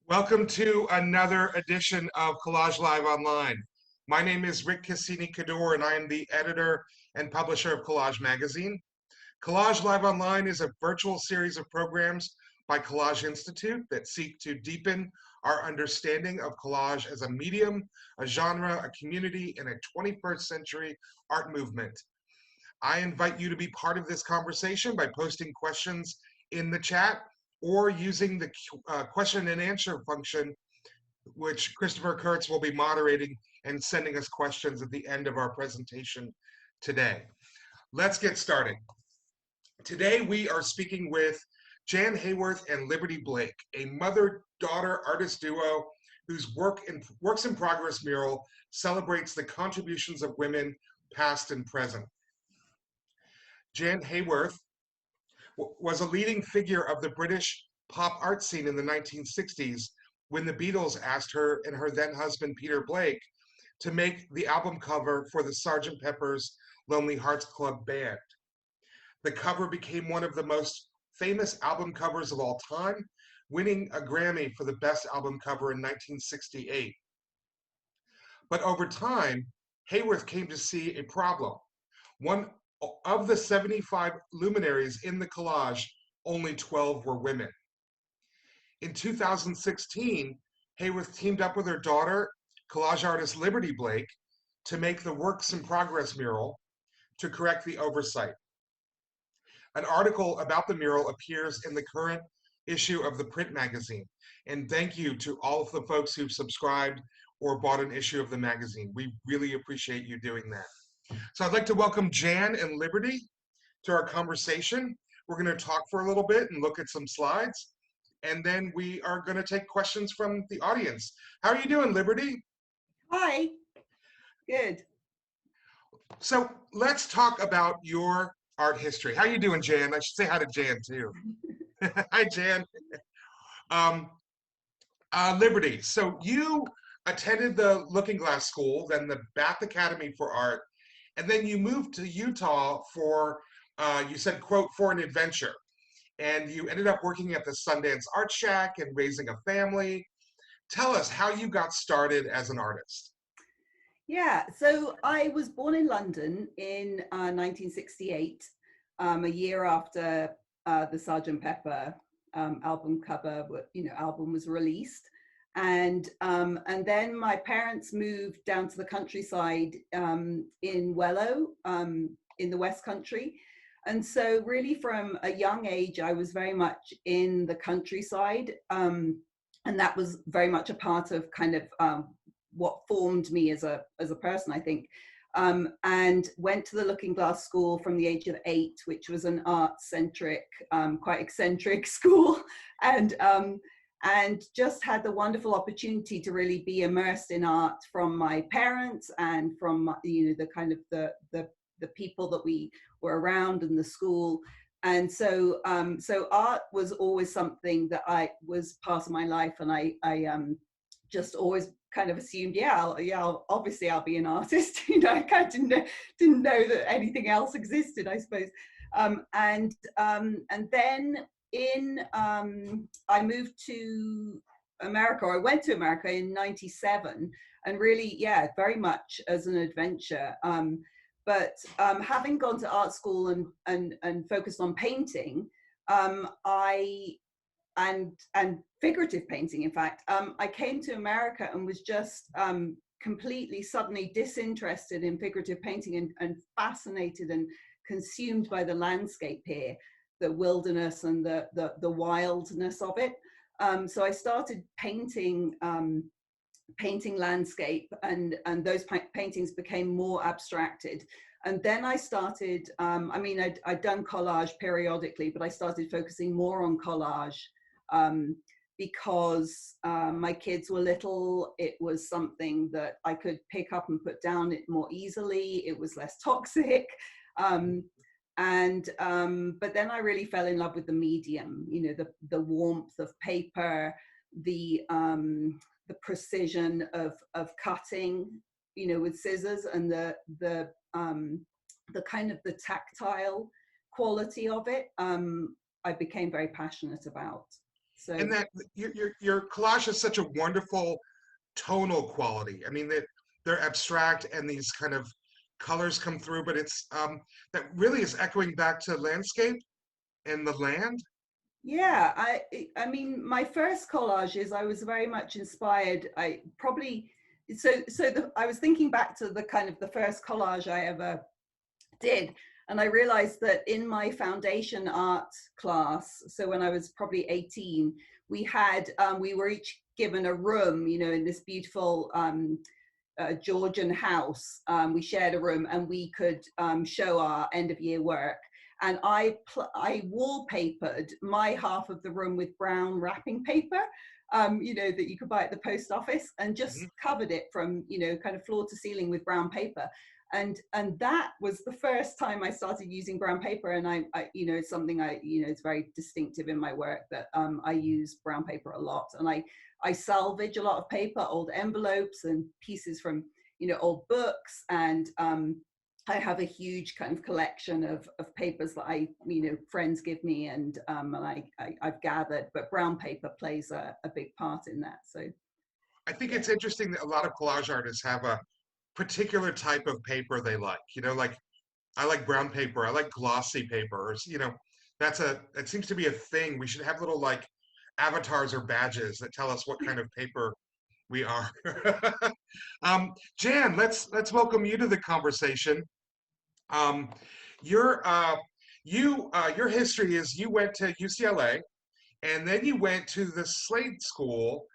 Welcome to another edition of Collage Live Online. My name is Rick Kasini Kadour, and I am the editor and publisher of Collage magazine. Collage Live Online is a virtual series of programs by Collage Institute that seek to deepen our understanding of collage as a medium, a genre, a community, and a 21st century art movement. I invite you to be part of this conversation by posting questions in the chat or using the question and answer function, which Christopher Kurtz will be moderating and sending us questions at the end of our presentation today. Let's get started. Today we are speaking with Jann Haworth and Liberty Blake, a mother-daughter artist duo whose Works in Progress mural celebrates the contributions of women past and present. Jann Haworth was a leading figure of the British pop art scene in the 1960s when the Beatles asked her and her then husband Peter Blake to make the album cover for the Sgt. Pepper's Lonely Hearts Club Band. The cover became one of the most famous album covers of all time, winning a Grammy for the best album cover in 1968. But over time, Haworth came to see a problem. One of the 75 luminaries in the collage, only 12 were women. In 2016, Haworth teamed up with her daughter, collage artist Liberty Blake, to make the Works in Progress mural to correct the oversight. An article about the mural appears in the current issue of the print magazine. And thank you to all of the folks who've subscribed or bought an issue of the magazine. We really appreciate you doing that. So I'd like to welcome Jann and Liberty to our conversation. We're going to talk for a little bit and look at some slides, and then we are going to take questions from the audience. How are you doing, Liberty? Hi. Good. So let's talk about your art history. How are you doing, Jann? I should say hi to Jann too. Hi, Jann. Liberty, so you attended the Looking Glass School, then the Bath Academy for Art, and then you moved to Utah for, you said, quote, for an adventure. And you ended up working at the Sundance Art Shack and raising a family. Tell us how you got started as an artist. Yeah, so I was born in London in 1968, a year after the Sgt. Pepper album was released. And then my parents moved down to the countryside in Wellow, in the West Country. And so really from a young age, I was very much in the countryside. And that was very much a part of kind of what formed me as a person, I think. And went to the Looking Glass School from the age of 8, which was an art-centric, quite eccentric school. And just had the wonderful opportunity to really be immersed in art from my parents and from the kind of the people that we were around in the school. And so so art was always something that I was part of my life, and I just always kind of assumed, obviously I'll be an artist. I kind of didn't know that anything else existed, I suppose. And then I moved to America, or I went to America in '97, and really, very much as an adventure. But having gone to art school and focused on painting, and figurative painting, in fact, I came to America and was just completely suddenly disinterested in figurative painting and fascinated and consumed by the landscape here, the wilderness and the wildness of it. So I started painting landscape, and those paintings became more abstracted. And then I started, I'd done collage periodically, but I started focusing more on collage because my kids were little. It was something that I could pick up and put down it more easily. It was less toxic. But then I really fell in love with the medium, the warmth of paper, the precision of cutting, with scissors, and the kind of the tactile quality of it. I became very passionate about. So And that your collage has such a wonderful tonal quality. I mean, they're abstract and these kind of colors come through, but it's that really is echoing back to landscape and the land. yeah, I mean, my first collages, I was very much inspired. I probably I was thinking back to the kind of the first collage I ever did, and I realized that in my foundation art class, so when I was probably 18, we had we were each given a room, you know, in this beautiful Georgian house. We shared a room, and we could show our end of year work. And I wallpapered my half of the room with brown wrapping paper, you know, that you could buy at the post office, and just Mhm. covered it from, you know, kind of floor to ceiling with brown paper. And that was the first time I started using brown paper. And I you know, it's something you know, it's very distinctive in my work that I use brown paper a lot. And I salvage a lot of paper, old envelopes and pieces from, you know, old books. And I have a huge kind of collection of papers that you know, friends give me, and I've gathered, but brown paper plays a big part in that. So I think yeah. it's interesting that a lot of collage artists have a particular type of paper they like. You know, like I like brown paper, I like glossy papers. You know, it seems to be a thing. We should have little like avatars or badges that tell us what kind of paper we are. Jann, let's welcome you to the conversation. Um, your your history is you went to UCLA and then you went to the Slade School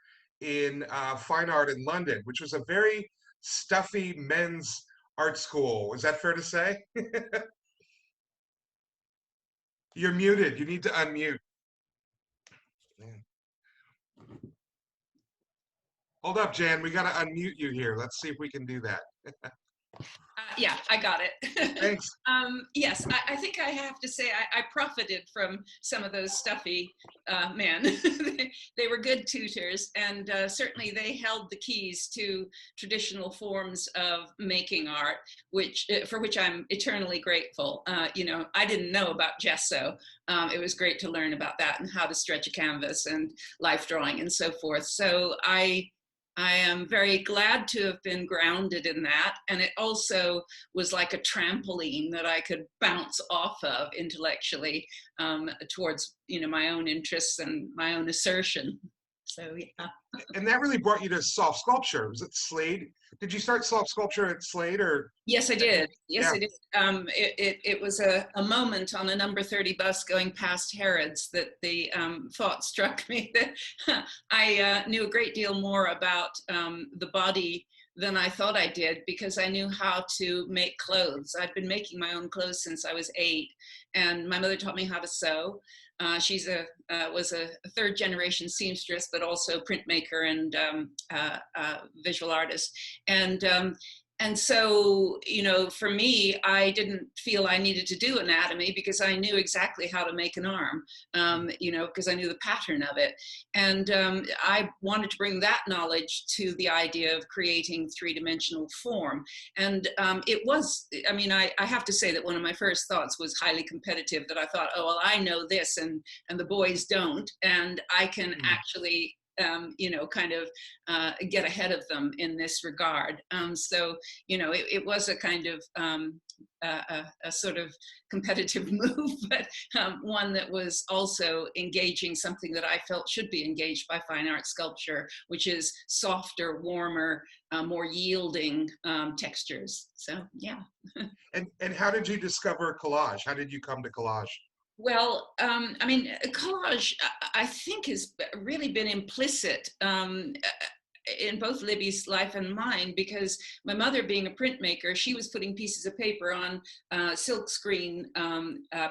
in fine art in London, which was a very stuffy men's art school. Is that fair to say? You're muted. You need to unmute. Man. Hold up, Jann. We got to unmute you here. Let's see if we can do that. Yeah, I got it. Thanks. Yes, I think I have to say I profited from some of those stuffy men. They were good tutors, and certainly they held the keys to traditional forms of making art, for which I'm eternally grateful. You know, I didn't know about gesso. It was great to learn about that and how to stretch a canvas and life drawing and so forth. So I am very glad to have been grounded in that. And it also was like a trampoline that I could bounce off of intellectually towards, you know, my own interests and my own assertion. So, yeah. And that really brought you to soft sculpture. Was it Slade? Did you start soft sculpture at Slade or? Yes, I did. Yes, Yeah. I did. It was a moment on a number 30 bus going past Harrods that the thought struck me that I knew a great deal more about the body than I thought I did, because I knew how to make clothes. I'd been making my own clothes since I was 8, and my mother taught me how to sew. She was a third generation seamstress, but also printmaker and visual artist. And so, you know, for me, I didn't feel I needed to do anatomy because I knew exactly how to make an arm, you know, because I knew the pattern of it. And I wanted to bring that knowledge to the idea of creating three-dimensional form. And it was, I mean, I have to say that one of my first thoughts was highly competitive, that I thought, oh, well, I know this and the boys don't, and I can actually you know, kind of get ahead of them in this regard. So, you know, it was a kind of a sort of competitive move, but one that was also engaging something that I felt should be engaged by fine art sculpture, which is softer, warmer, more yielding textures. So, yeah. And how did you discover collage? How did you come to collage? Well, I mean, collage, I think, has really been implicit in both Libby's life and mine, because my mother, being a printmaker, she was putting pieces of paper on silk screen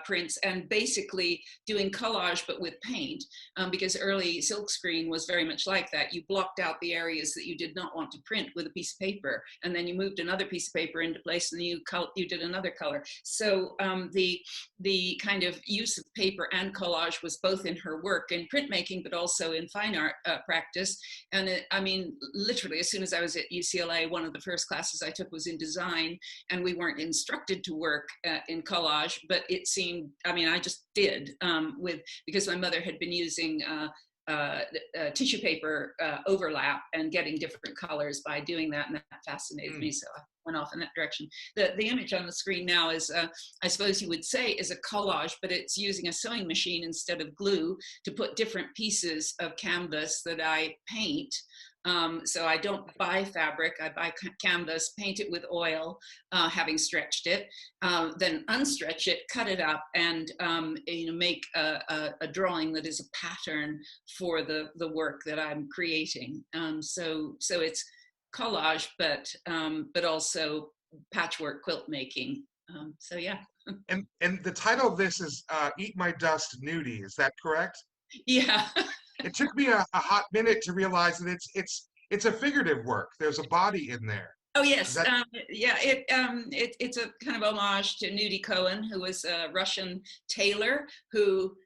prints and basically doing collage but with paint, because early silk screen was very much like that. You blocked out the areas that you did not want to print with a piece of paper, and then you moved another piece of paper into place and you did another color. So the kind of use of paper and collage was both in her work in printmaking but also in fine art practice. And I mean, literally, as soon as I was at UCLA, one of the first classes I took was in design, and we weren't instructed to work in collage, but it seemed, I mean, I just did because my mother had been using tissue paper overlap and getting different colors by doing that, and that fascinated me, so I went off in that direction. The image on the screen now is, I suppose you would say, is a collage, but it's using a sewing machine instead of glue to put different pieces of canvas that I paint. So I don't buy fabric, I buy canvas, paint it with oil, having stretched it, then unstretch it, cut it up, and make a drawing that is a pattern for the work that I'm creating. So it's collage, but also patchwork quilt making. So yeah. And the title of this is Eat My Dust Nudie, is that correct? Yeah. It took me a hot minute to realize that it's a figurative work. There's a body in there. Oh yes, That, yeah. It's a kind of homage to Nudie Cohen, who was a Russian tailor who,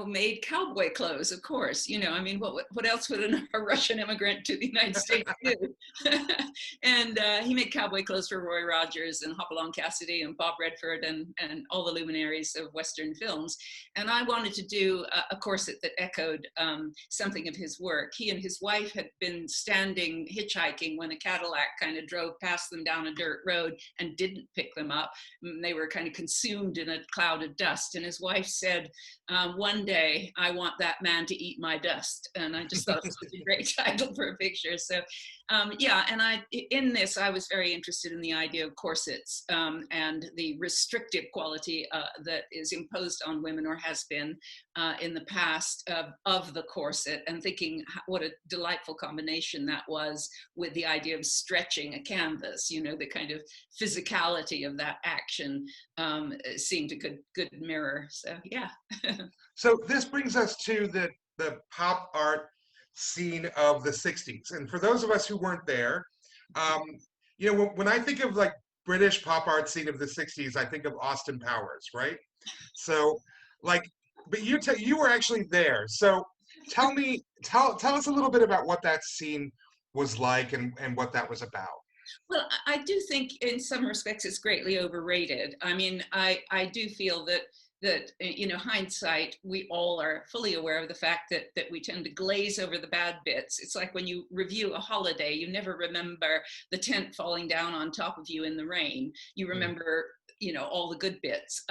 made cowboy clothes. Of course, I mean, what else would a Russian immigrant to the United States do? And he made cowboy clothes for Roy Rogers and Hopalong Cassidy and Bob Redford and all the luminaries of Western films. And I wanted to do a corset that echoed something of his work. He and his wife had been standing hitchhiking when a Cadillac kind of drove past them down a dirt road and didn't pick them up. And they were kind of consumed in a cloud of dust. And his wife said, one day I want that man to eat my dust. And I just thought it was a great title for a picture. So yeah, and in this, I was very interested in the idea of corsets and the restrictive quality that is imposed on women, or has been in the past, of the corset, and thinking what a delightful combination that was with the idea of stretching a canvas. The kind of physicality of that action seemed a good mirror. So yeah. so this brings us to the pop art scene of the 60s. And for those of us who weren't there, when I think of like British pop art scene of the 60s, I think of Austin Powers, right? So like, but you were actually there. So tell us a little bit about what that scene was like and what that was about. Well, I do think in some respects it's greatly overrated. I mean, I do feel that hindsight, we all are fully aware of the fact that we tend to glaze over the bad bits. It's like when you review a holiday, you never remember the tent falling down on top of you in the rain. You remember all the good bits.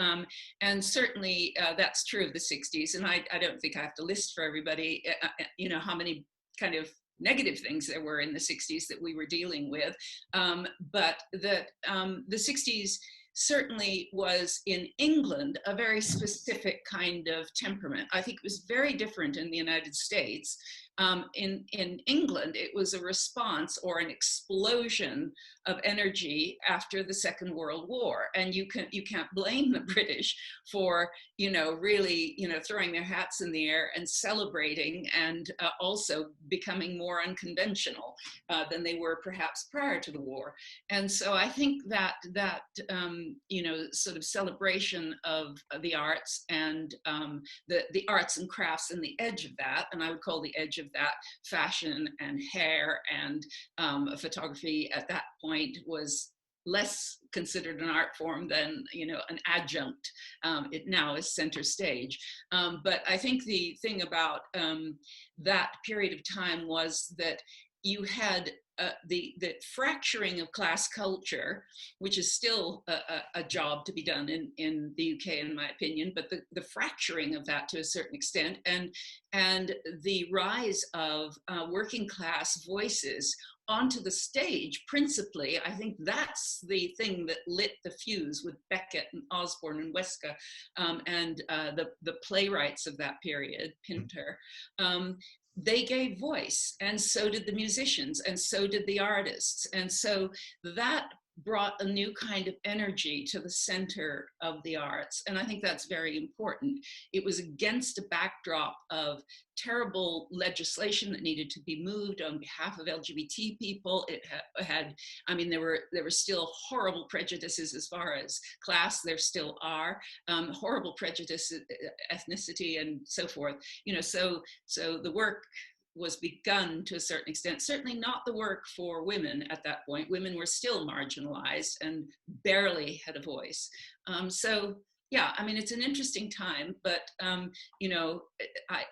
And certainly that's true of the 60s. And I don't think I have to list for everybody, how many kind of negative things there were in the 60s that we were dealing with. But that the 60s certainly was in England a very specific kind of temperament. I think it was very different in the United States. In England, it was a response or an explosion of energy after the Second World War, and you can't blame the British for really throwing their hats in the air and celebrating, and also becoming more unconventional than they were perhaps prior to the war. And so I think that sort of celebration of the arts and the arts and crafts and the edge of that, and I would call the edge of that fashion and hair and photography at that point, was less considered an art form than an adjunct. It now is center stage. But I think the thing about that period of time was that you had the fracturing of class culture, which is still a job to be done in the UK, in my opinion, but the fracturing of that to a certain extent, and the rise of working class voices onto the stage, principally. I think that's the thing that lit the fuse with Beckett and Osborne and Weska, and the playwrights of that period, Pinter. They gave voice, and so did the musicians, and so did the artists. And so that brought a new kind of energy to the center of the arts. And I think that's very important. It was against a backdrop of terrible legislation that needed to be moved on behalf of LGBT people. It had, I mean, there were still horrible prejudices as far as class. There still are horrible prejudices, ethnicity, and so forth. So the work was begun to a certain extent, certainly not the work for women at that point. Women were still marginalized and barely had a voice. So yeah, I mean, it's an interesting time, but you know,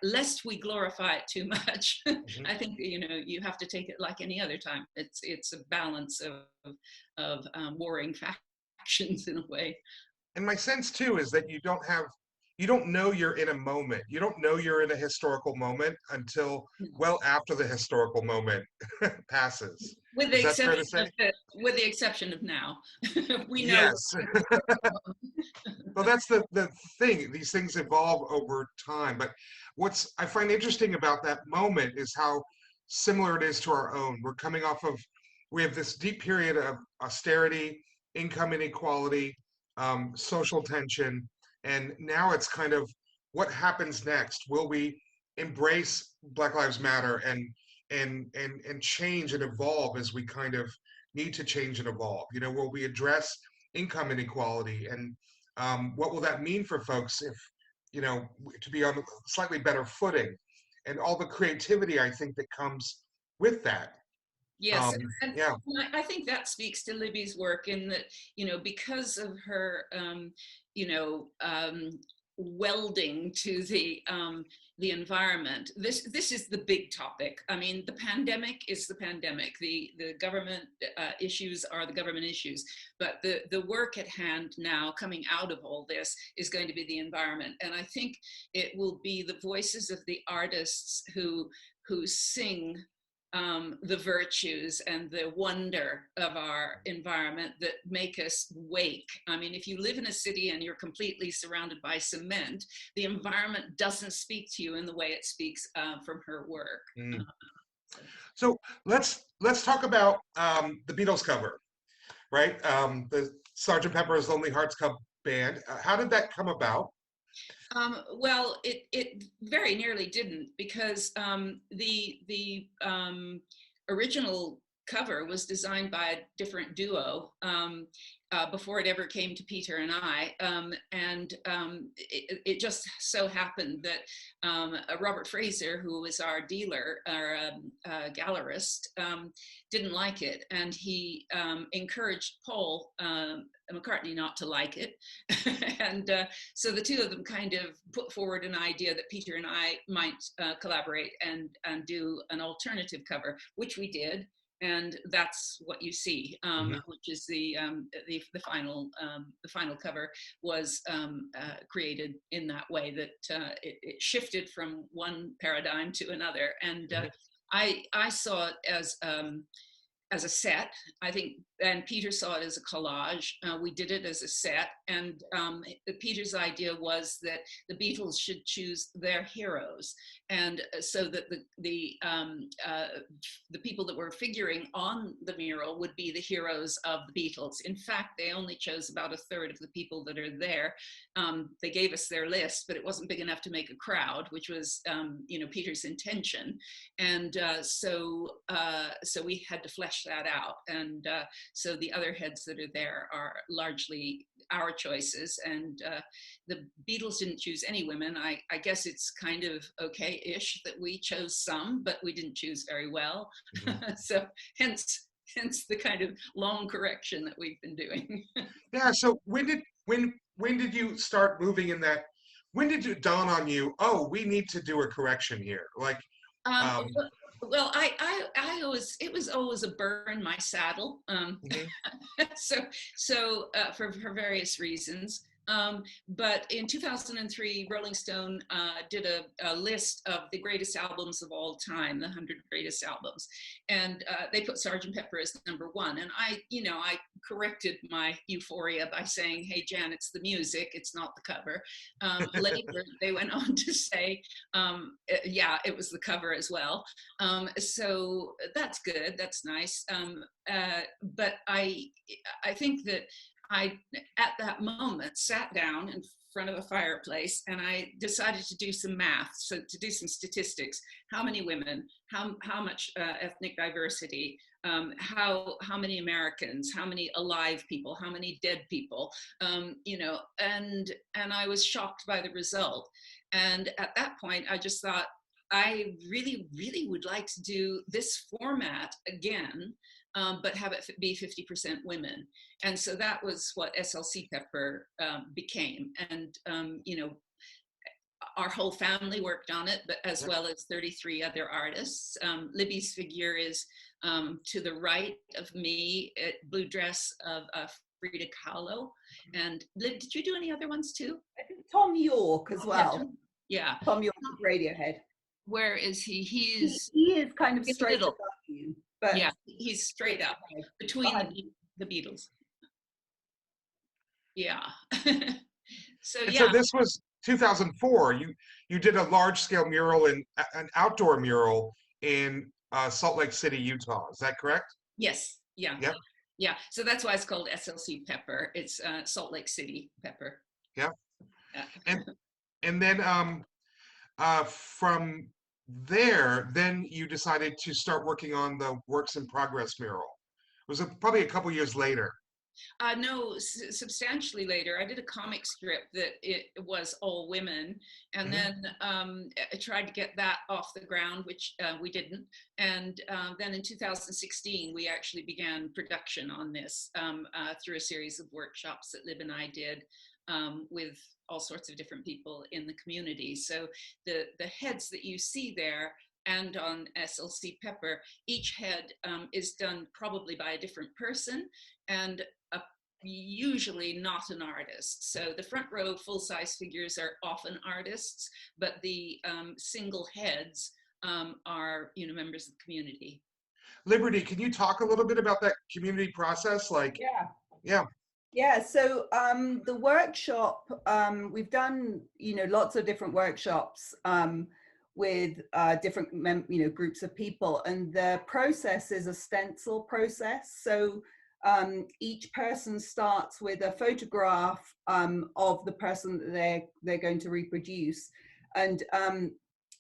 lest we glorify it too much, Mhm. I think, you know, you have to take it like any other time. It's a balance of warring factions in a way. And my sense too is that you don't know you're in a moment. You don't know you're in a historical moment until No. well after the historical moment passes. With the Is that fair to exception say? of with the exception of now, we know. Yes. Well, that's the thing. These things evolve over time. But what's I find interesting about that moment is how similar it is to our own. We have this deep period of austerity, income inequality, social tension, and now it's kind of what happens next? Will we embrace Black Lives Matter and change and evolve as we kind of need to change and evolve? You know, will we address income inequality and what will that mean for folks if, you know, to be on a slightly better footing and all the creativity I think that comes with that. Yes, Um, and yeah. I think that speaks to Libby's work in that, you know, because of her, you know, welding to the environment. This is the big topic. I mean, the pandemic is the pandemic. The government issues are the government issues. But the work at hand now, coming out of all this, is going to be the environment. And I think it will be the voices of the artists who sing the virtues and the wonder of our environment that make us wake. I mean, if you live in a city and you're completely surrounded by cement, the environment doesn't speak to you in the way it speaks from her work. Mm. So let's talk about the Beatles cover, right? The Sgt. Pepper's Lonely Hearts Club Band. How did that come about? Well, it very nearly didn't, because the original cover was designed by a different duo before it ever came to Peter and I, and it just so happened that Robert Fraser, who was our dealer, our gallerist, didn't like it, and he encouraged Paul McCartney not to like it. And so the two of them kind of put forward an idea that Peter and I might collaborate and do an alternative cover, which we did. And that's what you see, which is the final cover was created in that way, that it shifted from one paradigm to another. And I saw it as a set, I think, and Peter saw it as a collage. We did it as a set, and Peter's idea was that the Beatles should choose their heroes, and so that the people that were figuring on the mural would be the heroes of the Beatles. In fact, they only chose about a third of the people that are there. They gave us their list, but it wasn't big enough to make a crowd, which was, you know, Peter's intention, and so we had to flesh that out. And so the other heads that are there are largely our choices, and the Beatles didn't choose any women. I guess it's kind of okay-ish that we chose some, but we didn't choose very well. So hence the kind of long correction that we've been doing. Yeah. So when did you start moving in that? When did it dawn on you? Oh, we need to do a correction here. Like, Well, it was always a burr in my saddle. So for various reasons. But in 2003, Rolling Stone did a list of the greatest albums of all time, the 100 greatest albums, and they put Sgt. Pepper as #1. And I corrected my euphoria by saying, "Hey, Jan, it's the music, it's not the cover." Later, they went on to say, "Yeah, it was the cover as well." So that's good, that's nice. But I think that I, at that moment, sat down in front of a fireplace and I decided to do some math, so to do some statistics. How many women, how much ethnic diversity, how many Americans, how many alive people, how many dead people, you know, and I was shocked by the result. And at that point, I just thought, I really, really would like to do this format again, but have it be 50% women. And so that was what SLC Pepper became. And, you know, our whole family worked on it, but as well as 33 other artists. Libby's figure is to the right of me, blue dress of Frida Kahlo. And Lib, did you do any other ones too? I think Tom York as well. Yeah. Tom York, Radiohead. Where is he? He is kind of straight above you. But yeah, he's straight up between the Beatles. Yeah. So and yeah. so this was 2004. You did a large scale mural an outdoor mural in Salt Lake City, Utah. Is that correct? Yes. Yeah. Yep. Yeah. So that's why it's called SLC Pepper. It's Salt Lake City Pepper. Yeah. And then from there, then you decided to start working on the Works in Progress mural. It was probably a couple years later. No, substantially later. I did a comic strip that it was all women, and then I tried to get that off the ground, which we didn't. And then in 2016, we actually began production on this through a series of workshops that Lib and I did with all sorts of different people in the community. So the heads that you see there and on SLC Pepper, each head is done probably by a different person and usually not an artist. So the front row full-size figures are often artists, but the single heads are, you know, members of the community. Liberty, can you talk a little bit about that community process? Like, yeah. So the workshop, we've done, you know, lots of different workshops with different, you know, groups of people, and the process is a stencil process. So each person starts with a photograph of the person that they're going to reproduce, and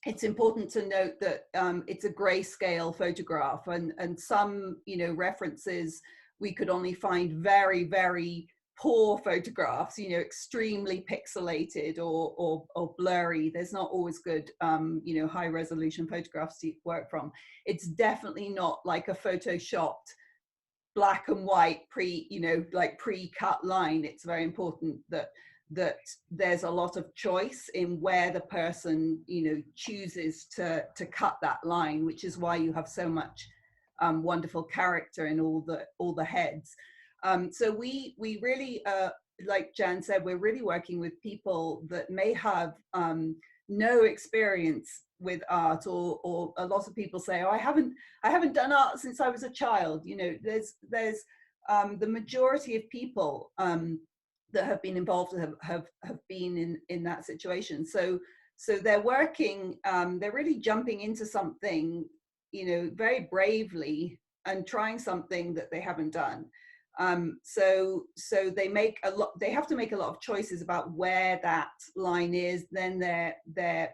it's important to note that it's a grayscale photograph, and some, you know, references we could only find very, very poor photographs, you know, extremely pixelated or blurry. There's not always good, you know, high resolution photographs to work from. It's definitely not like a photoshopped black and white pre-cut line. It's very important that there's a lot of choice in where the person, you know, chooses to cut that line, which is why you have so much wonderful character in all the heads. So we really, like Jann said, we're really working with people that may have no experience with art, or a lot of people say, oh, I haven't done art since I was a child. You know, there's the majority of people that have been involved have been in that situation. So they're working, they're really jumping into something, you know, very bravely and trying something that they haven't done. So they have to make a lot of choices about where that line is. Then they're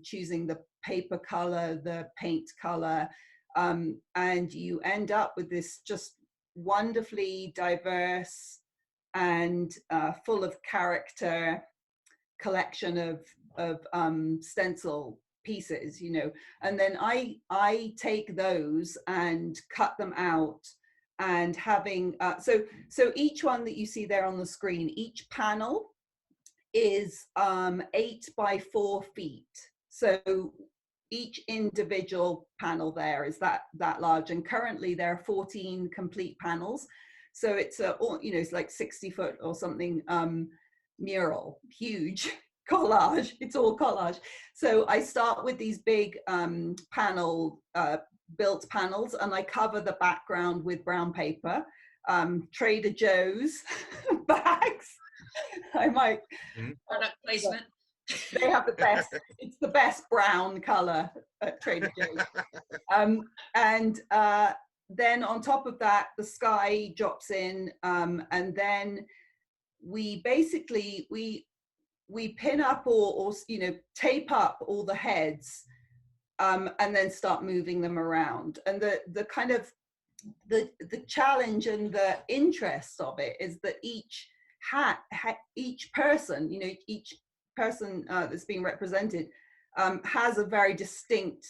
choosing the paper color, the paint color, and you end up with this just wonderfully diverse and full of character collection of stencil pieces, you know. And then I take those and cut them out, and having so each one that you see there on the screen, each panel is 8 by 4 feet. So each individual panel there is that large, and currently there are 14 complete panels. So it's you know, it's like 60 foot or something mural, huge collage. It's all collage. So I start with these big built panels, and I cover the background with brown paper, Trader Joe's bags. I might product placement. They have the best. It's the best brown color at Trader Joe's. And then on top of that, the sky drops in, and then we basically we pin up or you know, tape up all the heads, and then start moving them around. And the kind of the challenge and the interest of it is that each person, you know, each person that's being represented has a very distinct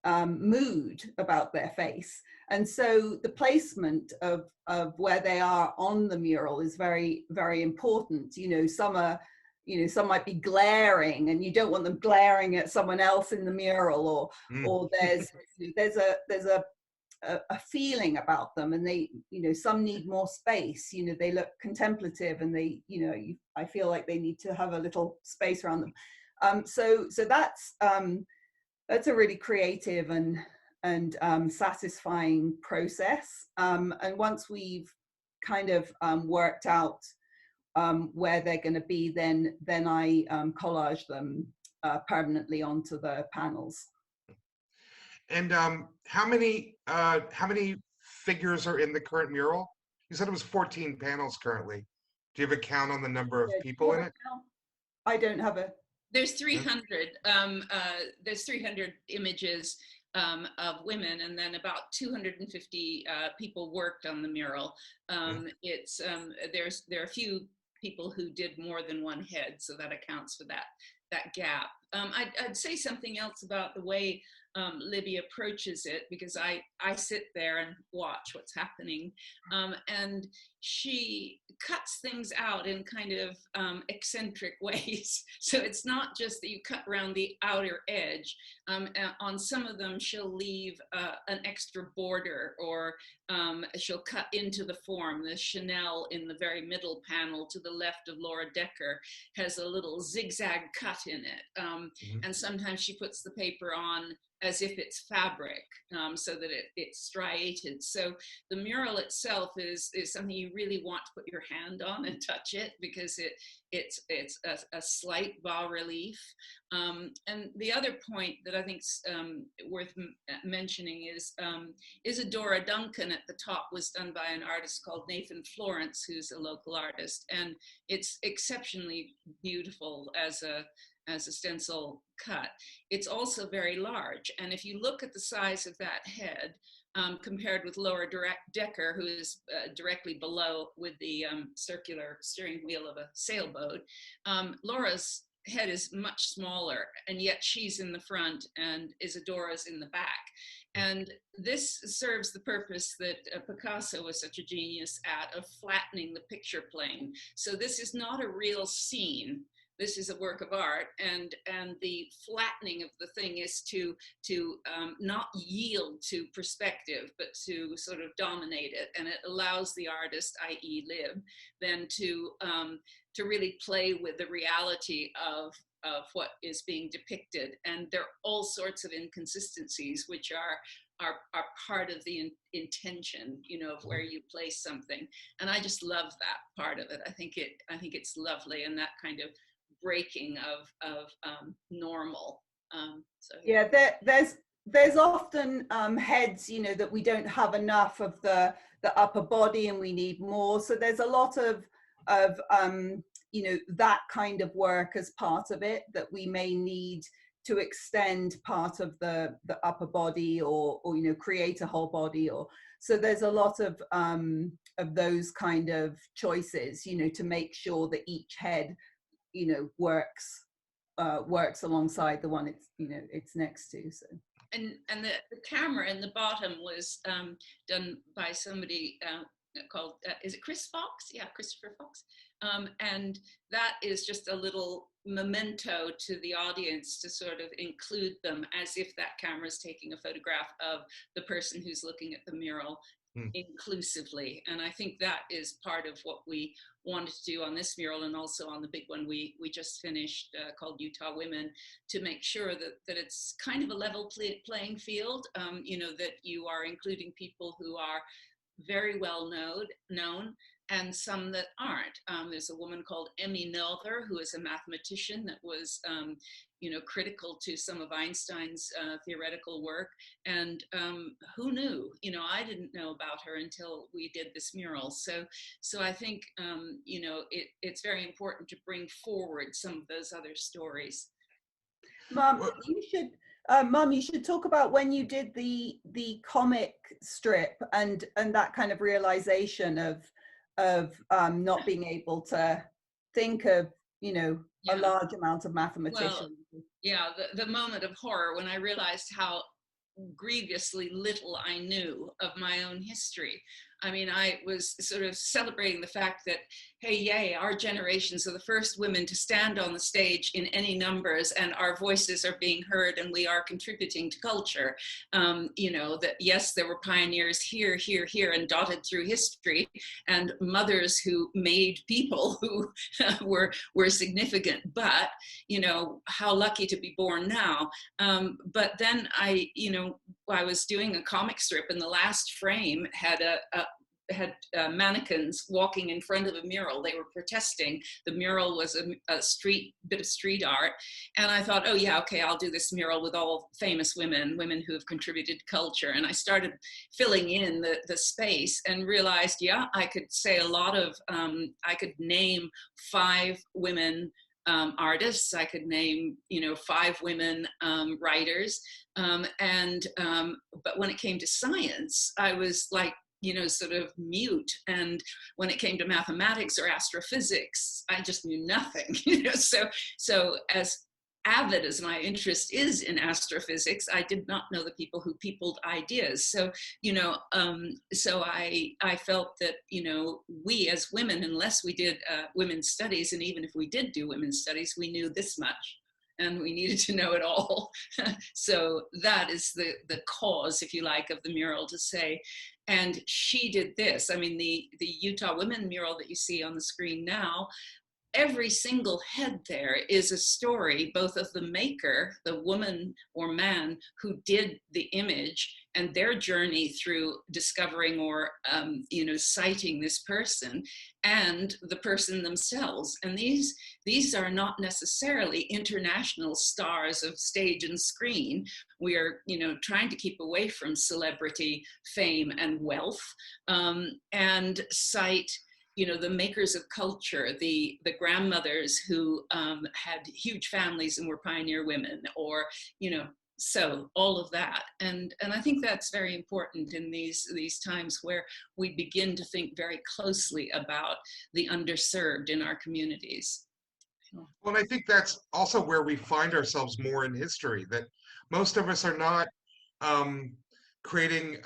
mood about their face. And so the placement of where they are on the mural is very, very important. You know, some are, you know, some might be glaring, and you don't want them glaring at someone else in the mural, or there's a feeling about them, and they, you know, some need more space. You know, they look contemplative, and they, you know, I feel like they need to have a little space around them. So that's a really creative and satisfying process. And once we've kind of worked out where they're going to be, then I collage them permanently onto the panels. And how many figures are in the current mural? You said it was 14 panels currently. Do you have a count on the number of people in it? I don't have a. There's 300. There's 300 images of women, and then about 250 people worked on the mural. It's there are a few people who did more than one head, so that accounts for that gap. I'd say something else about the way Libby approaches it, because I sit there and watch what's happening, and she cuts things out in kind of eccentric ways. So it's not just that you cut around the outer edge. On some of them, she'll leave an extra border, or she'll cut into the form. The Chanel in the very middle panel to the left of Laura Decker has a little zigzag cut in it. And sometimes she puts the paper on as if it's fabric, so that it's striated. So the mural itself is something you really want to put your hand on and touch it, because it's a slight bas relief. And the other point that I think is worth mentioning is Isadora Duncan at the top was done by an artist called Nathan Florence, who's a local artist, and it's exceptionally beautiful as a stencil cut. It's also very large, and if you look at the size of that head compared with Laura Decker, who is directly below with the circular steering wheel of a sailboat, Laura's head is much smaller, and yet she's in the front and Isadora's in the back. And this serves the purpose that Picasso was such a genius at, of flattening the picture plane. So this is not a real scene. This is a work of art, and the flattening of the thing is to not yield to perspective, but to sort of dominate it, and it allows the artist, i.e. Lib, then to really play with the reality of what is being depicted. And there are all sorts of inconsistencies which are part of the intention, you know, of where you place something. And I just love that part of it. I think it's lovely, and that kind of breaking of normal. So yeah, there's often heads, you know, that we don't have enough of the upper body, and we need more. So there's a lot of you know, that kind of work as part of it, that we may need to extend part of the upper body, or you know, create a whole body, or so there's a lot of those kind of choices, you know, to make sure that each head, you know, works alongside the one it's next to. So and the camera in the bottom was done by somebody called is it Chris Fox? Yeah, Christopher Fox. And that is just a little memento to the audience, to sort of include them as if that camera is taking a photograph of the person who's looking at the mural inclusively. And I think that is part of what we wanted to do on this mural, and also on the big one we just finished called Utah Women, to make sure that it's kind of a level playing field, you know, that you are including people who are very well known and some that aren't. There's a woman called Emmy Noether, who is a mathematician that was you know, critical to some of Einstein's theoretical work. And who knew? You know, I didn't know about her until we did this mural. So I think, you know, it's very important to bring forward some of those other stories. Mum, you should talk about when you did the comic strip, and that kind of realization of not being able to think of, you know, a large amount of mathematicians. Well, yeah, the moment of horror when I realized how grievously little I knew of my own history. I mean, I was sort of celebrating the fact that, hey, yay, our generations are the first women to stand on the stage in any numbers, and our voices are being heard, and we are contributing to culture. You know, that yes, there were pioneers here, here, here, and dotted through history, and mothers who made people who were significant, but, you know, how lucky to be born now. But then you know, I was doing a comic strip, and the last frame had mannequins walking in front of a mural. They were protesting. The mural was a bit of street art. And I thought, oh yeah, okay, I'll do this mural with all famous women who have contributed to culture. And I started filling in the space and realized, yeah, I could say a lot of, I could name 5 women artists. I could name, you know, 5 women writers. But when it came to science, I was like, you know, sort of mute. And when it came to mathematics or astrophysics, I just knew nothing. You know, so as avid as my interest is in astrophysics, I did not know the people who peopled ideas. So, you know, so I felt that, you know, we as women, unless we did women's studies, and even if we did do women's studies, we knew this much, and we needed to know it all. So that is the cause, if you like, of the mural, to say, and she did this. I mean, the Utah Women mural that you see on the screen now, every single head there is a story, both of the maker, the woman or man who did the image, and their journey through discovering or, you know, citing this person, and the person themselves. And these are not necessarily international stars of stage and screen. We are, you know, trying to keep away from celebrity, fame, and wealth, and cite, you know, the makers of culture, the grandmothers who had huge families and were pioneer women, or, you know, so all of that. And I think that's very important in these times where we begin to think very closely about the underserved in our communities. Well, and I think that's also where we find ourselves more in history, that most of us are not creating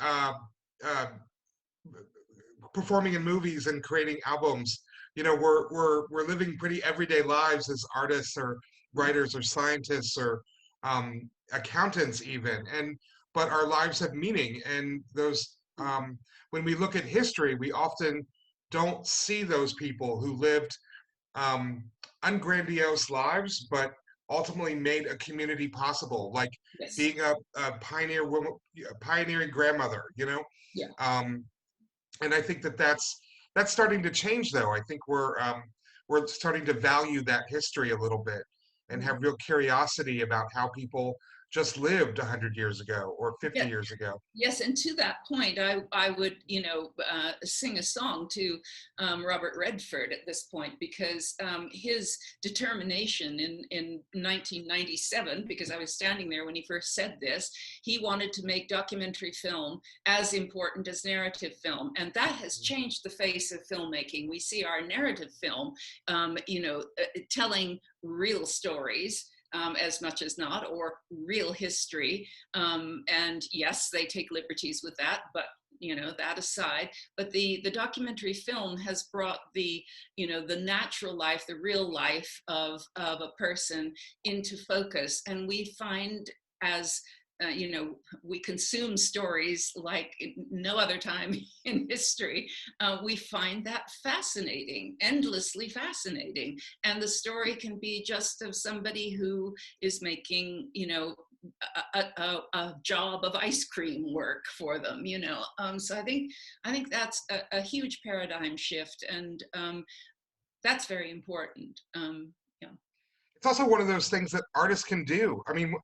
performing in movies and creating albums. You know, we're living pretty everyday lives as artists or writers or scientists or accountants even, but our lives have meaning, and those when we look at history, we often don't see those people who lived ungrandiose lives, but ultimately made a community possible, like Yes. being a pioneer woman, a pioneering grandmother, you know. Yeah. And I think that's starting to change, though. I think we're starting to value that history a little bit and have real curiosity about how people just lived 100 years ago or 50 Yeah. years ago. Yes, and to that point, I would, you know, sing a song to Robert Redford at this point, because his determination in 1997, because I was standing there when he first said this, he wanted to make documentary film as important as narrative film, and that has changed the face of filmmaking. We see our narrative film, you know, telling real stories, as much as not, or real history. And yes, they take liberties with that, but, you know, that aside. But the documentary film has brought the, you know, the natural life, the real life of a person into focus. And we find, as you know, we consume stories like no other time in history. We find that fascinating, endlessly fascinating. And the story can be just of somebody who is making, you know, a job of ice cream work for them, you know. So I think that's a huge paradigm shift, and that's very important. Yeah. It's also one of those things that artists can do. I mean,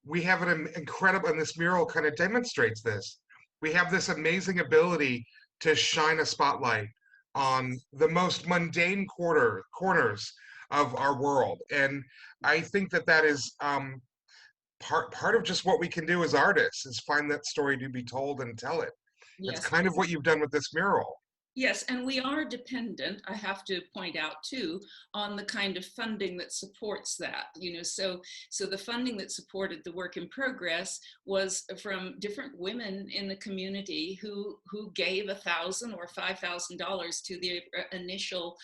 we have an incredible, and this mural kind of demonstrates this. We have this amazing ability to shine a spotlight on the most mundane corners of our world. And I think that is part of just what we can do as artists, is find that story to be told and tell it. Yes. It's kind of what you've done with this mural. Yes, and we are dependent, I have to point out too, on the kind of funding that supports that. So the funding that supported the work in progress was from different women in the community who gave $1,000 or $5,000 to the initial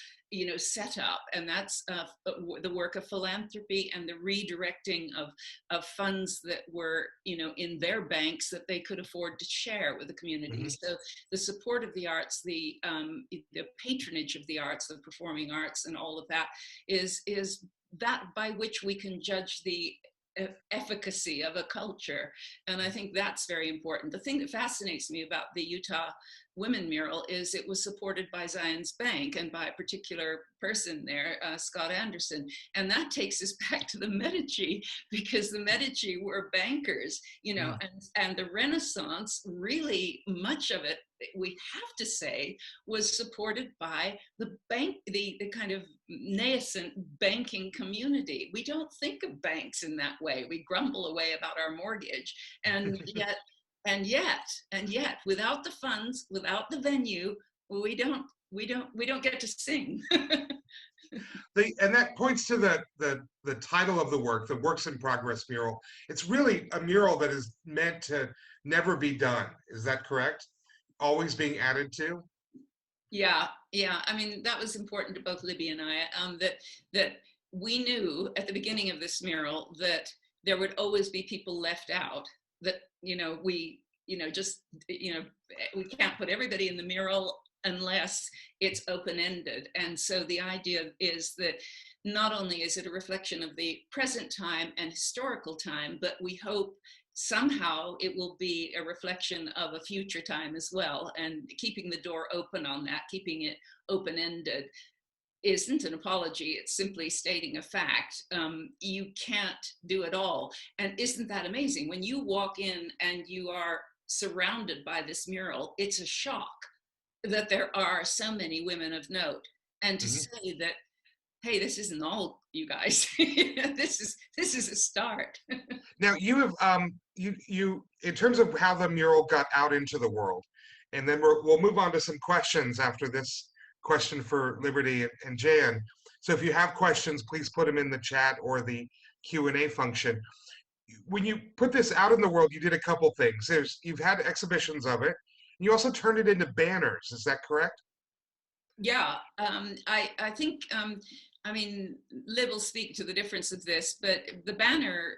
setup, and that's the work of philanthropy and the redirecting of funds that were in their banks that they could afford to share with the community. So the support of the arts, the patronage of the arts, the performing arts, and all of that is that by which we can judge the efficacy of a culture. And I think that's very important. The thing that fascinates me about the Utah Women mural is it was supported by Zion's Bank and by a particular person there, Scott Anderson. And that takes us back to the Medici, because the Medici were bankers, and the Renaissance, really much of it, we have to say, was supported by the bank, the kind of nascent banking community. We don't think of banks in that way. We grumble away about our mortgage, and yet, without the funds, without the venue, we don't get to sing. And that points to the title of the work, the Works in Progress mural. It's really a mural that is meant to never be done. Is that correct? Always being added to? Yeah. I mean, that was important to both Libby and I, that we knew at the beginning of this mural that there would always be people left out, that, we can't put everybody in the mural unless it's open-ended. And so the idea is that not only is it a reflection of the present time and historical time, but we hope somehow it will be a reflection of a future time as well. And keeping the door open on that, keeping it open-ended, isn't an apology. It's simply stating a fact. You can't do it all. And isn't that amazing? When you walk in and you are surrounded by this mural, it's a shock that there are so many women of note. And to say that, hey, this isn't all, you guys. this is a start. Now you have you in terms of how the mural got out into the world, and then we'll move on to some questions after this question for Liberty and Jann. So if you have questions, please put them in the chat or the Q&A function. When you put this out in the world, you did a couple things. You've had exhibitions of it. You also turned it into banners. Is that correct? Yeah, I think, I mean, Liv will speak to the difference of this, but the banner,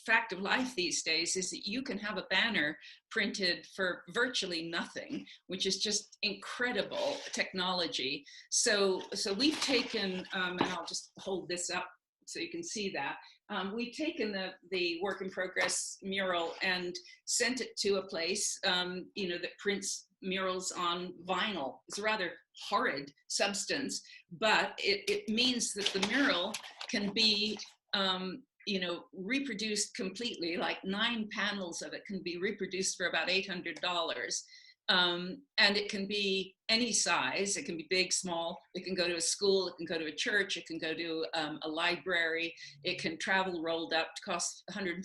fact of life these days is that you can have a banner printed for virtually nothing, which is just incredible technology. So we've taken, and I'll just hold this up so you can see that. We've taken the work in progress mural and sent it to a place, that prints murals on vinyl. It's a rather horrid substance, but it means that the mural can be, reproduced completely. Like 9 panels of it can be reproduced for about $800. And it can be any size. It can be big, small. It can go to a school. It can go to a church. It can go to a library. It can travel rolled up, to cost $150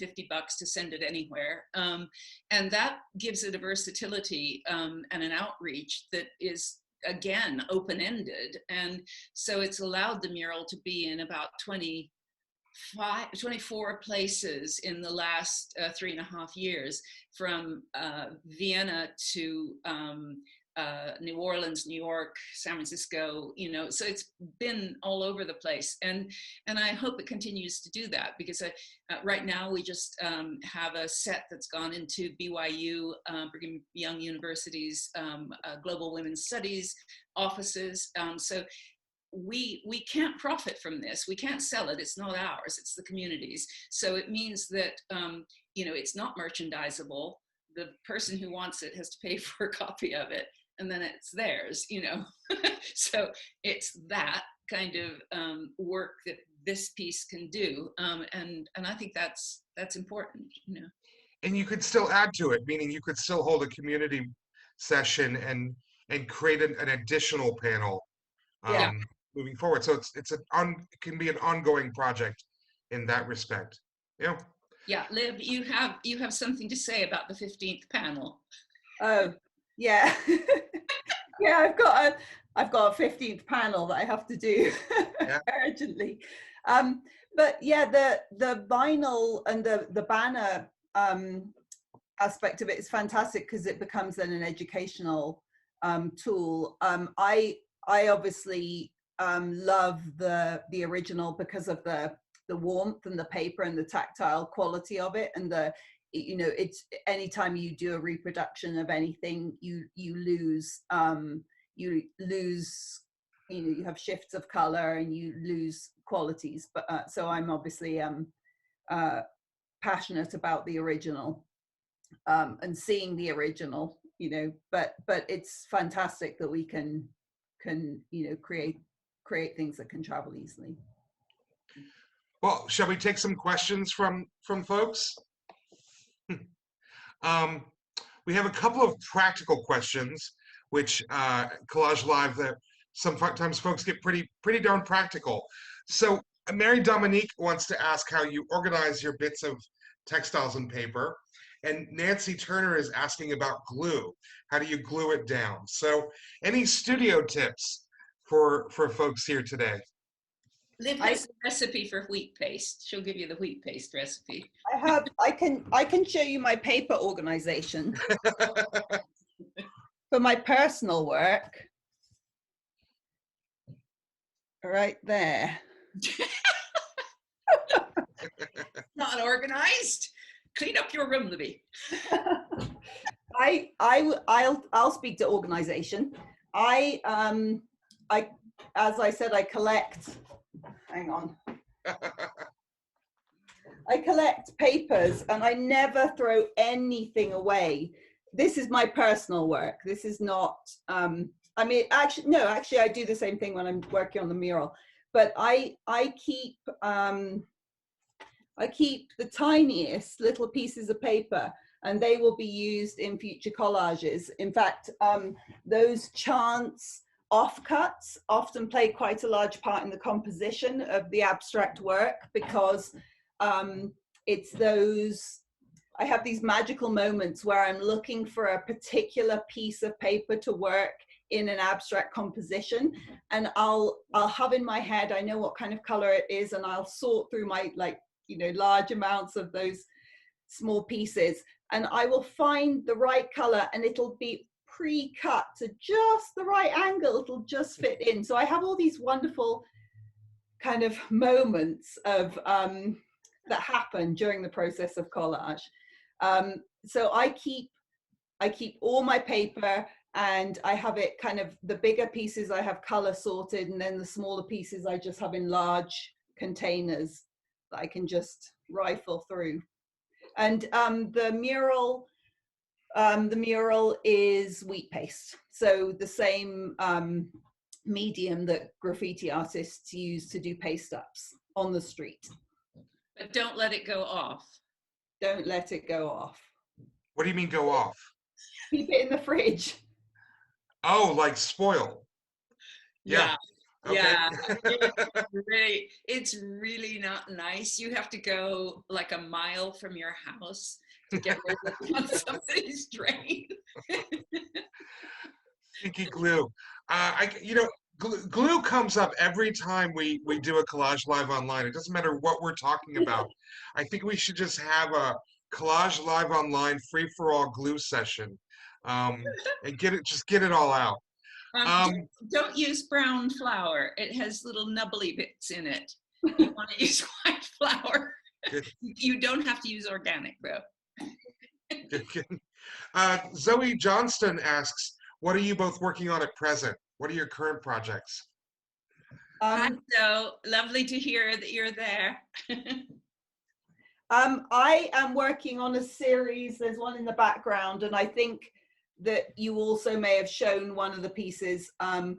to send it anywhere. And that gives it a versatility and an outreach that is, again, open-ended. And so it's allowed the mural to be in about 24 places in the last 3.5 years, from Vienna to New Orleans, New York, San Francisco, so it's been all over the place. And I hope it continues to do that, because right now we just have a set that's gone into BYU, Brigham Young University's Global Women's Studies offices. So we can't profit from this. We can't sell it. It's not ours. It's the community's. So it means that, it's not merchandisable. The person who wants it has to pay for a copy of it, and then it's theirs, So it's that kind of work that this piece can do. And I think that's important, And you could still add to it, meaning you could still hold a community session and create an additional panel. Yeah. Moving forward. So it can be an ongoing project in that respect. Yeah. Yeah, Liv, you have something to say about the 15th panel. Oh, Yeah. Yeah, I've got a 15th panel that I have to do Yeah. urgently. But yeah, the vinyl and the banner aspect of it is fantastic because it becomes then an educational tool. I obviously love the original because of the warmth and the paper and the tactile quality of it, and it's anytime you do a reproduction of anything, you lose you have shifts of color and you lose qualities. But so I'm obviously passionate about the original and seeing the original, but it's fantastic that we can create things that can travel easily. Well, shall we take some questions from folks? We have a couple of practical questions, which Collage Live, that sometimes folks get pretty darn practical. So Mary Dominique wants to ask how you organize your bits of textiles and paper. And Nancy Turner is asking about glue. How do you glue it down? So any studio tips for folks here today? Liv has a recipe for wheat paste. She'll give you the wheat paste recipe. I can show you my paper organization for my personal work. Right there. Not organized. Clean up your room, Libby. I'll speak to organization. As I said, I collect. Hang on. I collect papers and I never throw anything away. This is my personal work. This is not. Actually, I do the same thing when I'm working on the mural. But I keep the tiniest little pieces of paper, and they will be used in future collages. In fact, those chance offcuts often play quite a large part in the composition of the abstract work, because it's those, I have these magical moments where I'm looking for a particular piece of paper to work in an abstract composition, and I'll have in my head, I know what kind of color it is, and I'll sort through my large amounts of those small pieces, and I will find the right color, and it'll be pre-cut to just the right angle. It'll just fit in. So I have all these wonderful kind of moments of that happen during the process of collage. So I keep all my paper, and I have it kind of, the bigger pieces I have color sorted, and then the smaller pieces I just have in large containers that I can just rifle through. And the mural is wheat paste, so the same medium that graffiti artists use to do paste ups on the street. But don't let it go off. Don't let it go off. What do you mean go off? Keep it in the fridge. Oh, like spoil. Yeah. Okay. Yeah, it's really not nice. You have to go like a mile from your house to get rid of it on somebody's drain. Stinky glue. Glue comes up every time we do a Collage Live online. It doesn't matter what we're talking about. I think we should just have a Collage Live online free-for-all glue session, and get it all out. Don't use brown flour. It has little nubbly bits in it. You want to use white flour. You don't have to use organic, though. Zoe Johnston asks, what are you both working on at present? What are your current projects? So lovely to hear that you're there. I am working on a series. There's one in the background, and I think that you also may have shown one of the pieces, a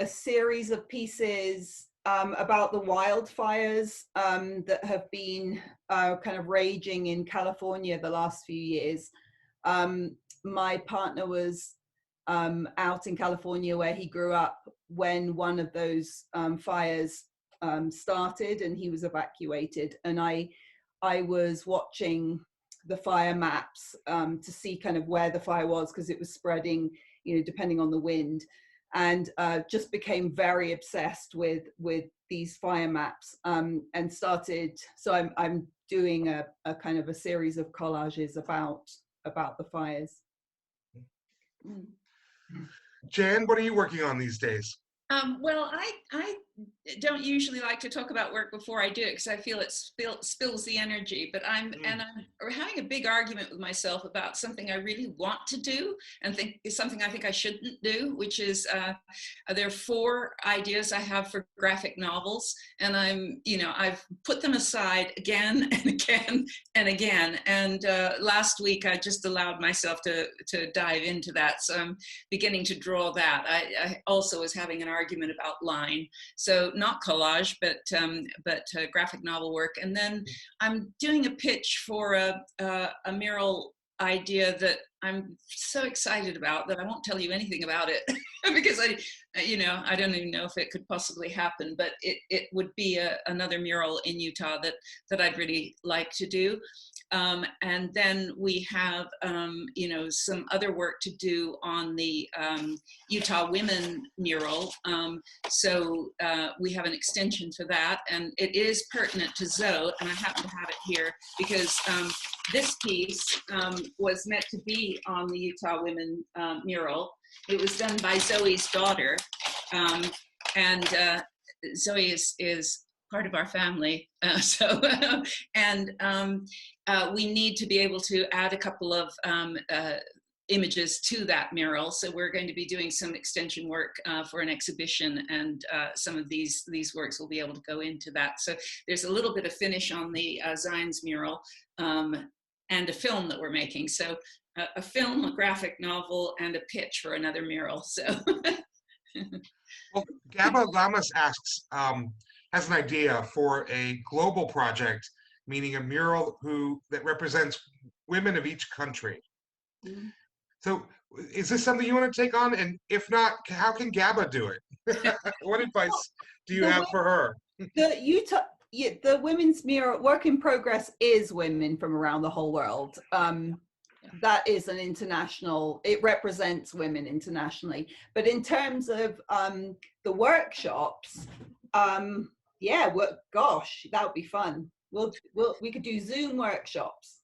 series of pieces about the wildfires that have been kind of raging in California the last few years. My partner was out in California where he grew up when one of those fires started, and he was evacuated. And I was watching the fire maps to see kind of where the fire was, because it was spreading, you know, depending on the wind, and just became very obsessed with these fire maps, and started. So I'm doing a kind of a series of collages about the fires. Mm. Jann, what are you working on these days? Well, I don't usually like to talk about work before I do it because I feel it spills the energy, but I'm having a big argument with myself about something I really want to do and think is something I think I shouldn't do, which is there are 4 ideas I have for graphic novels, and I've put them aside again and again and again, and last week I just allowed myself to dive into that, so I'm beginning to draw that. I also was having an argument about line, so not collage, but graphic novel work. And then I'm doing a pitch for a mural idea that I'm so excited about that I won't tell you anything about it because I don't even know if it could possibly happen, but it would be another mural in Utah that I'd really like to do. And then we have, some other work to do on the Utah Women mural. So we have an extension for that, and it is pertinent to Zoe, and I happen to have it here because this piece was meant to be on the Utah Women mural. It was done by Zoe's daughter, and Zoe is part of our family, we need to be able to add a couple of images to that mural. So we're going to be doing some extension work for an exhibition, and some of these works will be able to go into that. So there's a little bit of finish on the Zion's mural, and a film that we're making. So a film, a graphic novel, and a pitch for another mural. So. Well, Gaba Lamas asks, has an idea for a global project, meaning a mural that represents women of each country. Mm-hmm. So is this something you want to take on? And if not, how can Gaba do it? What advice do you have for her? The women's mural work in progress is women from around the whole world. That is an international, it represents women internationally. But in terms of the workshops, gosh, that would be fun. We could do Zoom workshops.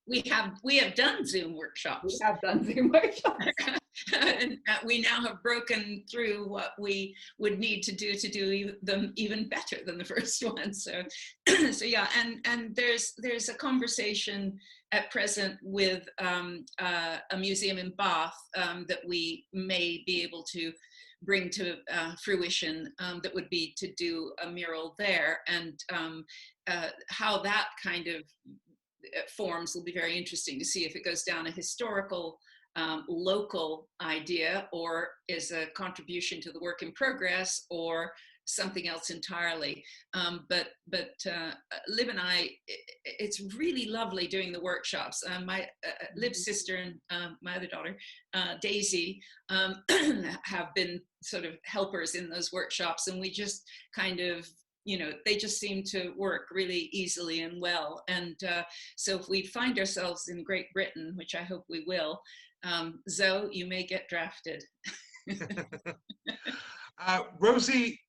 We have done Zoom workshops. We have done Zoom workshops. And we now have broken through what we would need to do them even better than the first one. So yeah, and there's a conversation at present with a museum in Bath that we may be able to bring to fruition, that would be to do a mural there, and how that kind of forms will be very interesting to see if it goes down a historical local idea, or is a contribution to the work in progress, or something else entirely. But Liv and I, it's really lovely doing the workshops. My Liv's sister and my other daughter, Daisy, have been sort of helpers in those workshops, and we just kind of, they just seem to work really easily and well. And so if we find ourselves in Great Britain, which I hope we will, Zoe, you may get drafted. Rosie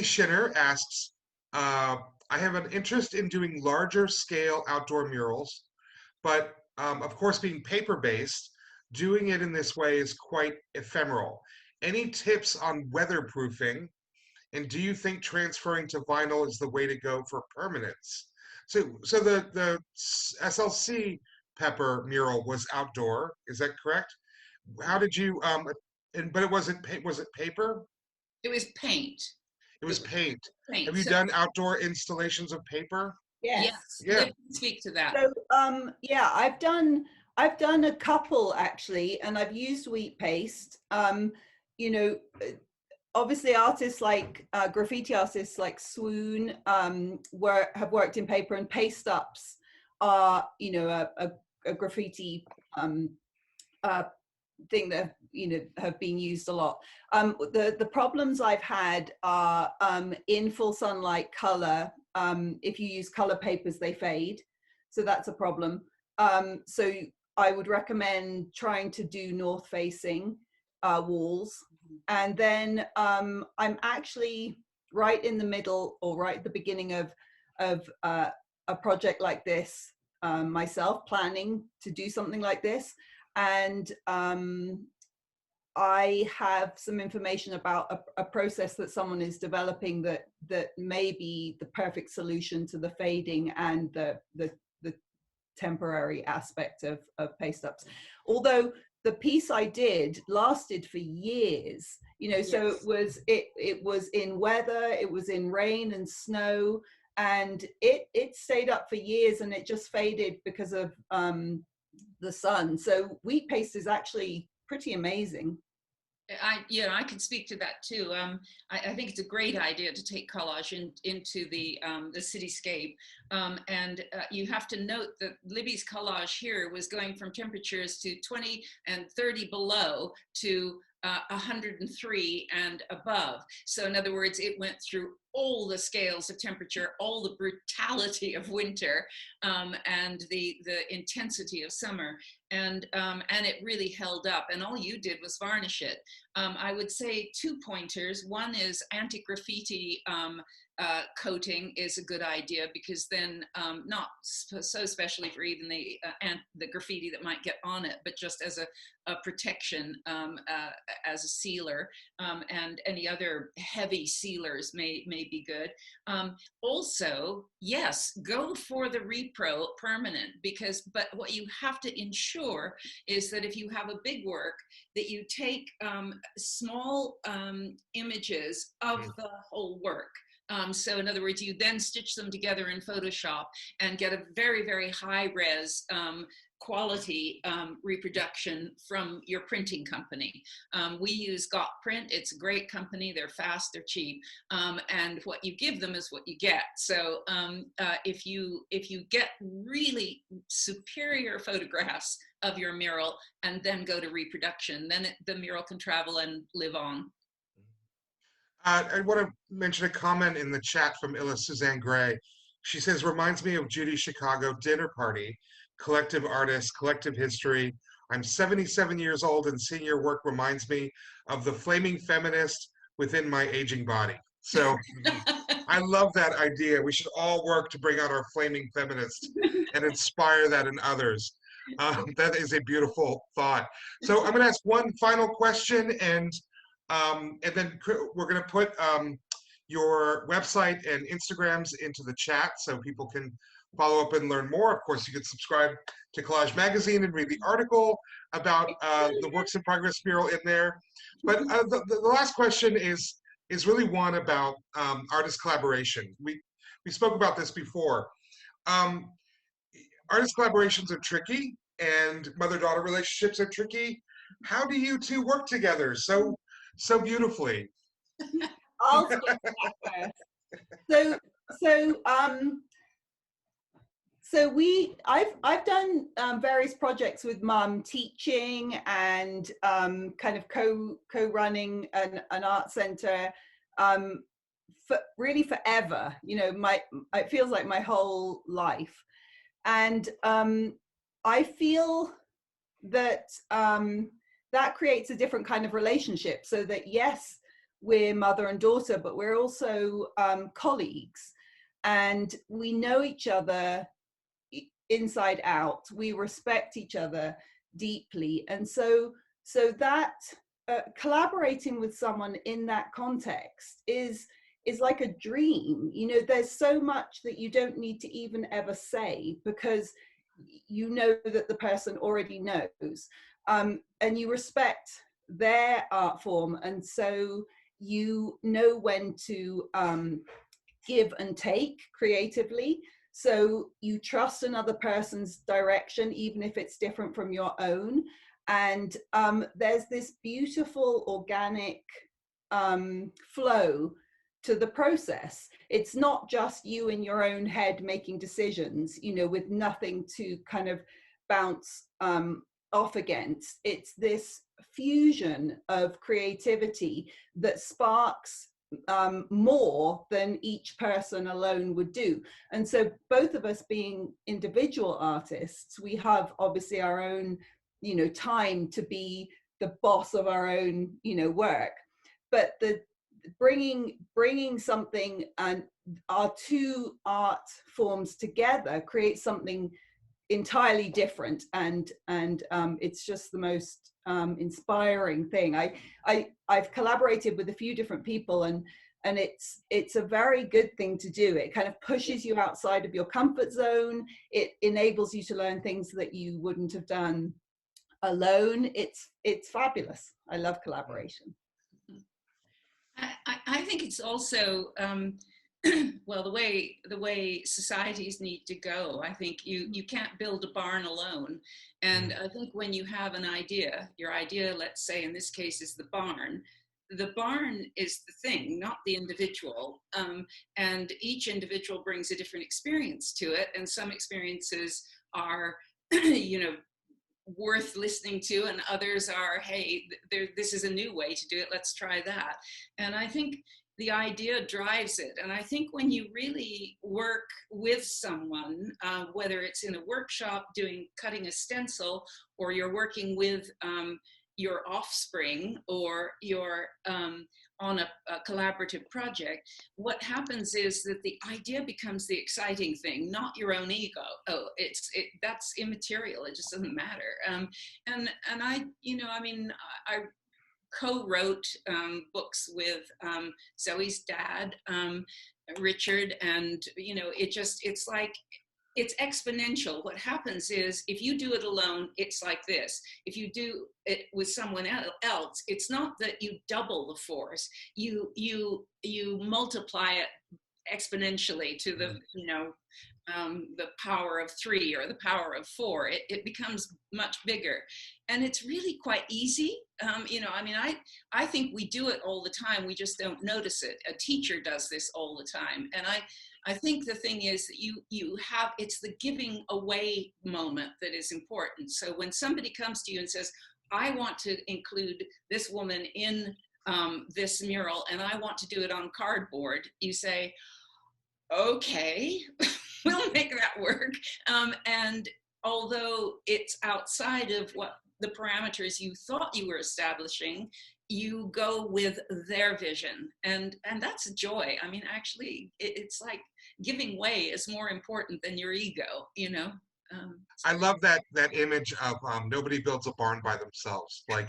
Schinner asks, I have an interest in doing larger scale outdoor murals, but of course, being paper-based, doing it in this way is quite ephemeral. Any tips on weatherproofing? And do you think transferring to vinyl is the way to go for permanence? So the SLC Pepper mural was outdoor, is that correct? How did you, but it wasn't, was it paper? It was paint. It was paint. Paint. Have you done outdoor installations of paper? Yes. Yeah. Speak to that. So yeah, I've done a couple actually, and I've used wheat paste. Obviously artists like graffiti artists like Swoon have worked in paper, and paste ups are a graffiti thing that have been used a lot. The problems I've had are in full sunlight color. If you use color papers, they fade. so that's a problem. So I would recommend trying to do north facing walls. And then I'm actually right in the middle, or right at the beginning of a project like this myself, planning to do something like this. And I have some information about a process that someone is developing that may be the perfect solution to the fading and the temporary aspect of paste ups. Although the piece I did lasted for years, you know, so it was in weather, it was in rain and snow, and it stayed up for years, and it just faded because of the sun. So wheat paste is actually pretty amazing. I can speak to that too. I think it's a great idea to take collage into the cityscape. And you have to note that Libby's collage here was going from temperatures to 20 and 30 below to 103 and above. So in other words, it went through all the scales of temperature, all the brutality of winter, and the intensity of summer, and it really held up. And all you did was varnish it. I would say 2 pointers. One is anti-graffiti coating is a good idea, because then not so especially for even the graffiti that might get on it, but just as a protection, as a sealer, and any other heavy sealers may be good. Also, yes, go for the repro permanent, but what you have to ensure is that if you have a big work, that you take small images of the whole work. So in other words, you then stitch them together in Photoshop and get a very, very high res quality reproduction from your printing company. We use Got Print. It's a great company. They're fast, they're cheap, and what you give them is what you get. So if you get really superior photographs of your mural and then go to reproduction, then the mural can travel and live on. I want to mention a comment in the chat from Illa Suzanne Gray. She says, reminds me of Judy's Chicago dinner party, collective artists, collective history. I'm 77 years old, and seeing your work reminds me of the flaming feminist within my aging body. So I love that idea. We should all work to bring out our flaming feminist and inspire that in others. That is a beautiful thought. So I'm going to ask one final question, and then we're going to put your website and Instagrams into the chat so people can follow up and learn more. Of course, you can subscribe to Collage Magazine and read the article about the Works in Progress mural in there. But the last question is really one about artist collaboration. We spoke about this before. Artist collaborations are tricky, and mother-daughter relationships are tricky. How do you two work together so beautifully? I'll skip that first. So I've done various projects with Mum, teaching and kind of co-running an art center for really forever. You know, it feels like my whole life, and I feel that that creates a different kind of relationship. So that yes, we're mother and daughter, but we're also colleagues, and we know each other inside out. We respect each other deeply, and so that collaborating with someone in that context is like a dream. You know, there's so much that you don't need to even ever say, because you know that the person already knows, and you respect their art form, and so you know when to give and take creatively. So you trust another person's direction, even if it's different from your own. And there's this beautiful organic flow to the process. It's not just you in your own head making decisions, you know, with nothing to kind of bounce off against. It's this fusion of creativity that sparks more than each person alone would do. And so both of us being individual artists, we have obviously our own, you know, time to be the boss of our own, you know, work. But the bringing something and our two art forms together creates something entirely different, and it's just the most inspiring thing. I've collaborated with a few different people, and it's a very good thing to do. It kind of pushes you outside of your comfort zone. It enables you to learn things that you wouldn't have done alone. It's fabulous. I love collaboration. I think it's also well, the way societies need to go. I think you can't build a barn alone. And I think when you have an idea, your idea, let's say in this case, is the barn. The barn is the thing, not the individual. And each individual brings a different experience to it. And some experiences are, you know, worth listening to, and others are, hey, this is a new way to do it, let's try that. And I think the idea drives it. And I think when you really work with someone, whether it's in a workshop cutting a stencil, or you're working with your offspring, or you're on a collaborative project, what happens is that the idea becomes the exciting thing, not your own ego. Oh, that's immaterial. It just doesn't matter. And I, you know, I mean, I co-wrote books with Zoe's dad, Richard, and you know, it's like, it's exponential. What happens is, if you do it alone, it's like this. If you do it with someone else, it's not that you double the force. You multiply it exponentially to the, you know, the power of 3 or the power of 4. It becomes much bigger, and it's really quite easy. You know, I mean, I think we do it all the time. We just don't notice it. A teacher does this all the time, and I think the thing is that you have, it's the giving away moment that is important. So when somebody comes to you and says, I want to include this woman in this mural, and I want to do it on cardboard, you say, okay, we'll make that work. And although it's outside of what the parameters you thought you were establishing, you go with their vision, and that's a joy. I mean, actually, it's like giving way is more important than your ego, you know. I love that image of nobody builds a barn by themselves. Like,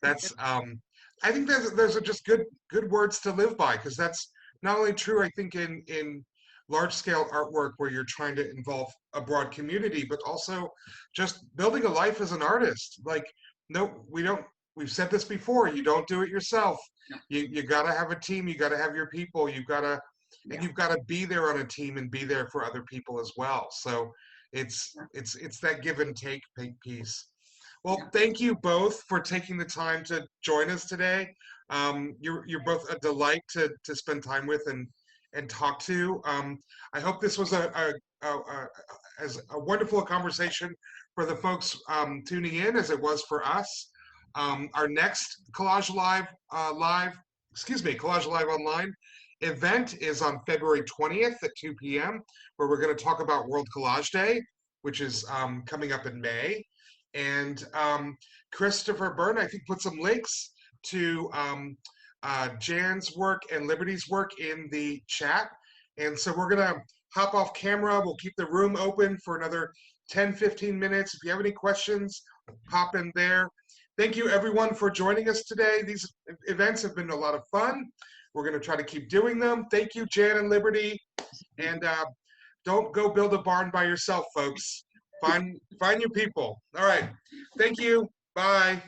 that's I think there's just good words to live by, because that's not only true, I think, in large scale artwork where you're trying to involve a broad community, but also just building a life as an artist. Like, no, we've said this before, you don't do it yourself. You got to have a team, you got to have your people, you've got to be there on a team and be there for other people as well. So it's that give and take piece. Well, thank you both for taking the time to join us today. You're both a delight to spend time with and talk to. I hope this was a wonderful conversation for the folks tuning in, as it was for us. Our next Collage Live Online event is on February 20th at 2 p.m., where we're going to talk about World Collage Day, which is coming up in May. And Christopher Byrne, I think, put some links to Jann's work and Liberty's work in the chat. And so we're going to hop off camera. We'll keep the room open for another 10-15 minutes. If you have any questions, pop in there. Thank you, everyone, for joining us today. These events have been a lot of fun. We're going to try to keep doing them. Thank you, Jann and Liberty. And don't go build a barn by yourself, folks. Find your people. All right. Thank you. Bye.